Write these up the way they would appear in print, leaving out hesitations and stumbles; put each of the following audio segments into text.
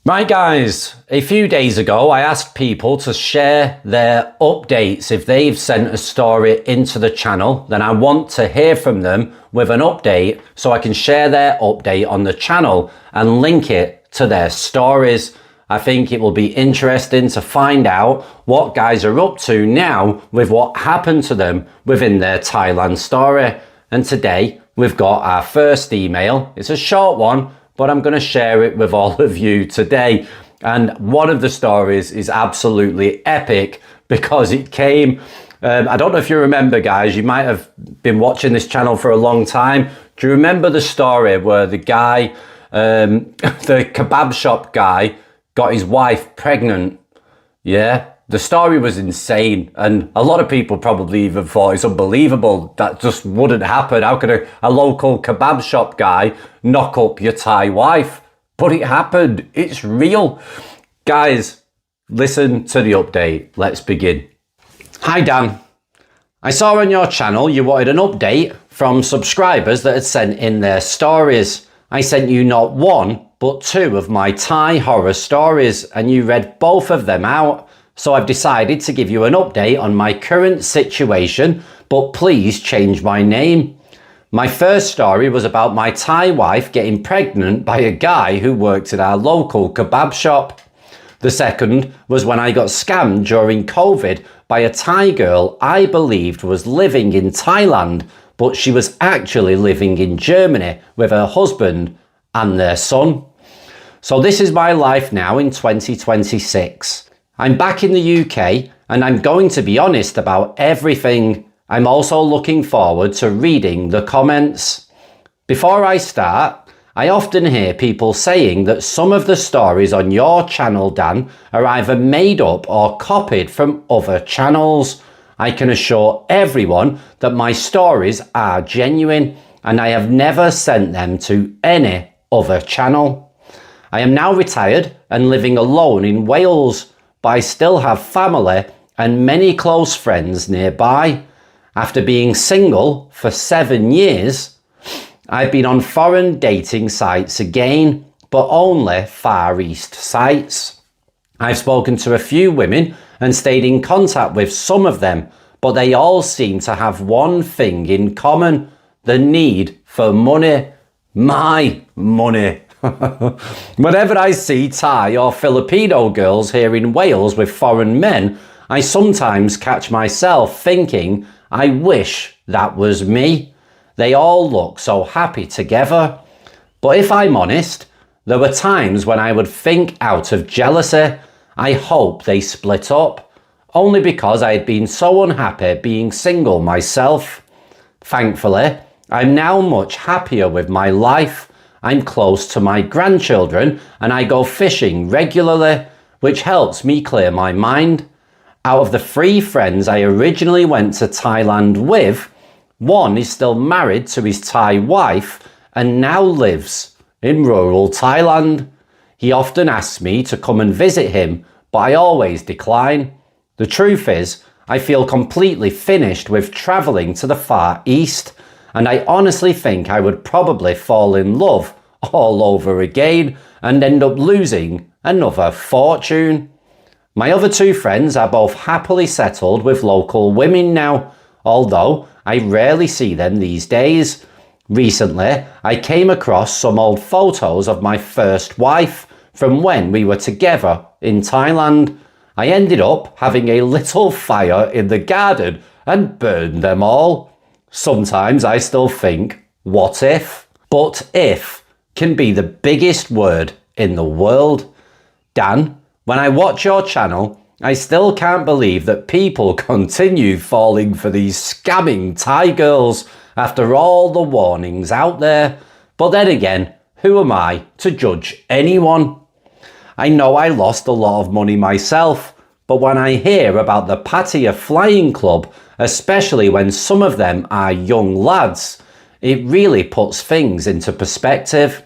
Right guys, a few days ago I asked people to share their updates. If they've sent a story into the channel, then I want to hear from them with an update so I can share their update on the channel and link it to their stories. I think it will be interesting to find out what guys are up to now with what happened to them within their Thailand story. And today we've got our first email. It's a short one, but I'm going to share it with all of you today. And one of the stories is absolutely epic because it came, I don't know if you remember guys, you might have been watching this channel for a long time. Do you remember the story where the guy, the kebab shop guy got his wife pregnant? Yeah. The story was insane, and a lot of people probably even thought it's unbelievable. That just wouldn't happen. How could a local kebab shop guy knock up your Thai wife? But it happened. It's real. Guys, listen to the update. Let's begin. Hi Dan. I saw on your channel you wanted an update from subscribers that had sent in their stories. I sent you not one, but two of my Thai horror stories, and you read both of them out. So I've decided to give you an update on my current situation, but please change my name. My first story was about my Thai wife getting pregnant by a guy who worked at our local kebab shop. The second was when I got scammed during COVID by a Thai girl I believed was living in Thailand, but she was actually living in Germany with her husband and their son. So this is my life now in 2026. I'm back in the UK and I'm going to be honest about everything. I'm also looking forward to reading the comments. Before I start, I often hear people saying that some of the stories on your channel, Dan, are either made up or copied from other channels. I can assure everyone that my stories are genuine and I have never sent them to any other channel. I am now retired and living alone in Wales, but I still have family and many close friends nearby. After being single for 7 years, I've been on foreign dating sites again, but only Far East sites. I've spoken to a few women and stayed in contact with some of them, but they all seem to have one thing in common: the need for money. My money. Whenever I see Thai or Filipino girls here in Wales with foreign men, I sometimes catch myself thinking, I wish that was me. They all look so happy together. But if I'm honest, there were times when I would think out of jealousy, I hope they split up, only because I had been so unhappy being single myself. Thankfully, I'm now much happier with my life. I'm close to my grandchildren and I go fishing regularly, which helps me clear my mind. Out of the 3 friends I originally went to Thailand with, one is still married to his Thai wife and now lives in rural Thailand. He often asks me to come and visit him, but I always decline. The truth is, I feel completely finished with travelling to the Far East, and I honestly think I would probably fall in love all over again and end up losing another fortune. My other 2 friends are both happily settled with local women now, although I rarely see them these days. Recently, I came across some old photos of my first wife from when we were together in Thailand. I ended up having a little fire in the garden and burned them all. Sometimes I still think, what if? But if can be the biggest word in the world. Dan, when I watch your channel, I still can't believe that people continue falling for these scamming Thai girls after all the warnings out there. But then again, who am I to judge anyone? I know I lost a lot of money myself, but when I hear about the Pattaya Flying Club, especially when some of them are young lads, it really puts things into perspective.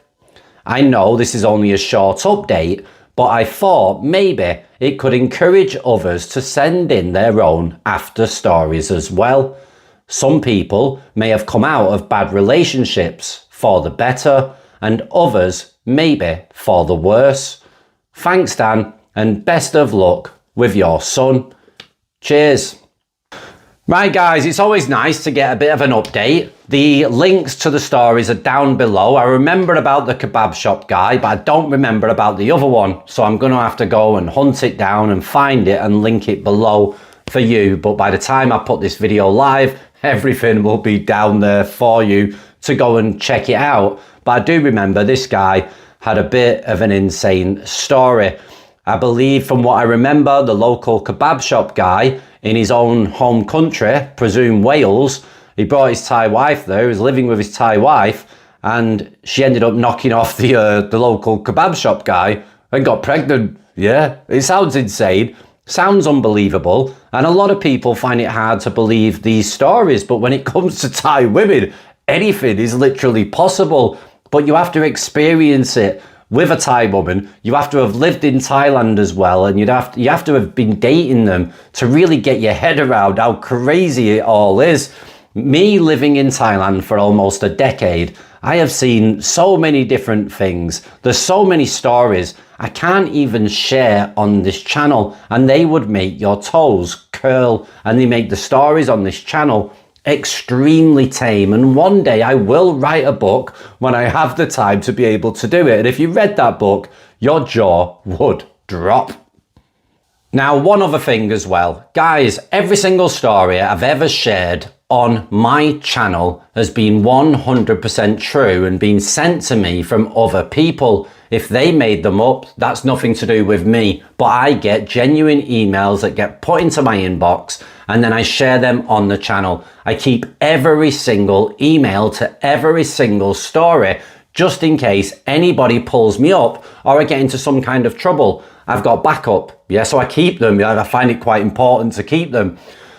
I know this is only a short update, but I thought maybe it could encourage others to send in their own after stories as well. Some people may have come out of bad relationships for the better, and others maybe for the worse. Thanks, Dan, and best of luck with your son. Cheers. Right guys, it's always nice to get a bit of an update. The links to the stories are down below. I remember about the kebab shop guy, but I don't remember about the other one. So I'm going to have to go and hunt it down and find it and link it below for you. But by the time I put this video live, everything will be down there for you to go and check it out. But I do remember this guy had a bit of an insane story. I believe from what I remember, the local kebab shop guy in his own home country, presume Wales, he brought his Thai wife there, he was living with his Thai wife, and she ended up knocking off the local kebab shop guy and got pregnant. Yeah, it sounds insane, sounds unbelievable, and a lot of people find it hard to believe these stories, but when it comes to Thai women, anything is literally possible, but you have to experience it. With a Thai woman, you have to have lived in Thailand as well, and you have to have been dating them to really get your head around how crazy it all is. Me living in Thailand for almost a decade, I have seen so many different things. There's so many stories I can't even share on this channel, and they would make your toes curl, and they make the stories on this channel extremely tame. And one day I will write a book when I have the time to be able to do it, and if you read that book, your jaw would drop. Now, one other thing as well, guys, every single story I've ever shared on my channel has been 100% true and been sent to me from other people. If they made them up, that's nothing to do with me, but I get genuine emails that get put into my inbox and then I share them on the channel. I keep every single email to every single story just in case anybody pulls me up or I get into some kind of trouble. I've got backup, yeah, so I keep them. I find it quite important to keep them.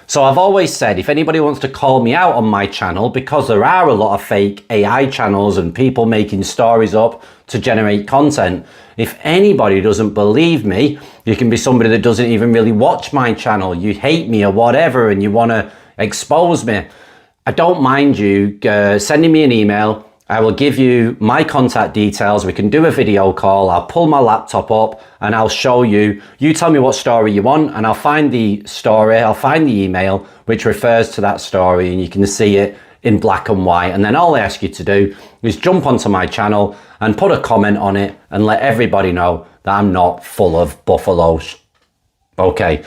So I've always said, if anybody wants to call me out on my channel, because there are a lot of fake AI channels and people making stories up to generate content, if anybody doesn't believe me, you can be somebody that doesn't even really watch my channel, you hate me or whatever, and you want to expose me, I don't mind you sending me an email. I will give you my contact details. We can do a video call. I'll pull my laptop up and I'll show you. You tell me what story you want and I'll find the story. I'll find the email which refers to that story and you can see it in black and white. And then all I ask you to do is jump onto my channel and put a comment on it and let everybody know that I'm not full of buffaloes. Okay.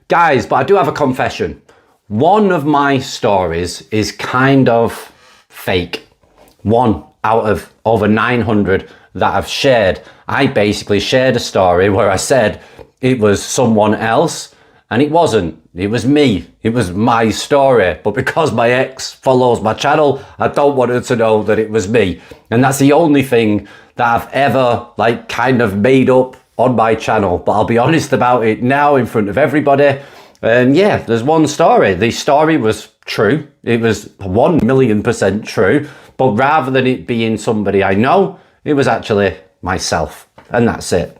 Guys, but I do have a confession. One of my stories is kind of fake. One out of over 900 that I've shared. I basically shared a story where I said it was someone else and it wasn't. It was me. It was my story. But because my ex follows my channel, I don't want her to know that it was me. And that's the only thing that I've ever kind of made up on my channel. But I'll be honest about it now in front of everybody. Yeah, there's one story. The story was true. It was 1,000,000% true. But rather than it being somebody I know, it was actually myself. And that's it.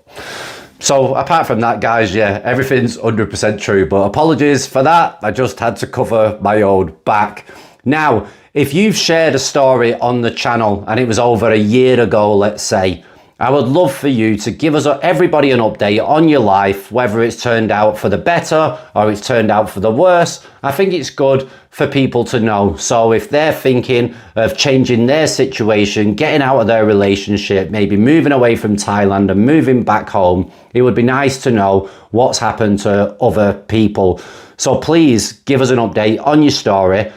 So apart from that, guys, yeah, everything's 100% true. But apologies for that. I just had to cover my own back. Now, if you've shared a story on the channel and it was over a year ago, let's say, I would love for you to give us, everybody, an update on your life, whether it's turned out for the better or it's turned out for the worse. I think it's good for people to know. So if they're thinking of changing their situation, getting out of their relationship, maybe moving away from Thailand and moving back home, it would be nice to know what's happened to other people. So please give us an update on your story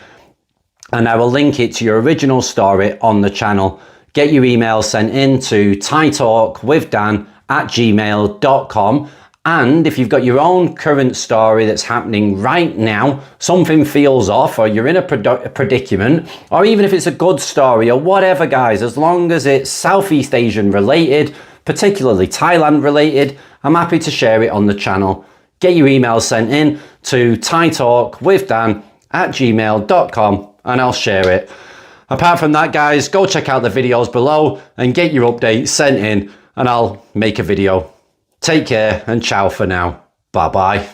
and I will link it to your original story on the channel. Get your email sent in to thaitalkwithdan@gmail.com. And if you've got your own current story that's happening right now, something feels off or you're in a predicament, or even if it's a good story or whatever, guys, as long as it's Southeast Asian related, particularly Thailand related, I'm happy to share it on the channel. Get your email sent in to thaitalkwithdan@gmail.com and I'll share it. Apart from that, guys, go check out the videos below and get your updates sent in and I'll make a video. Take care and ciao for now. Bye bye.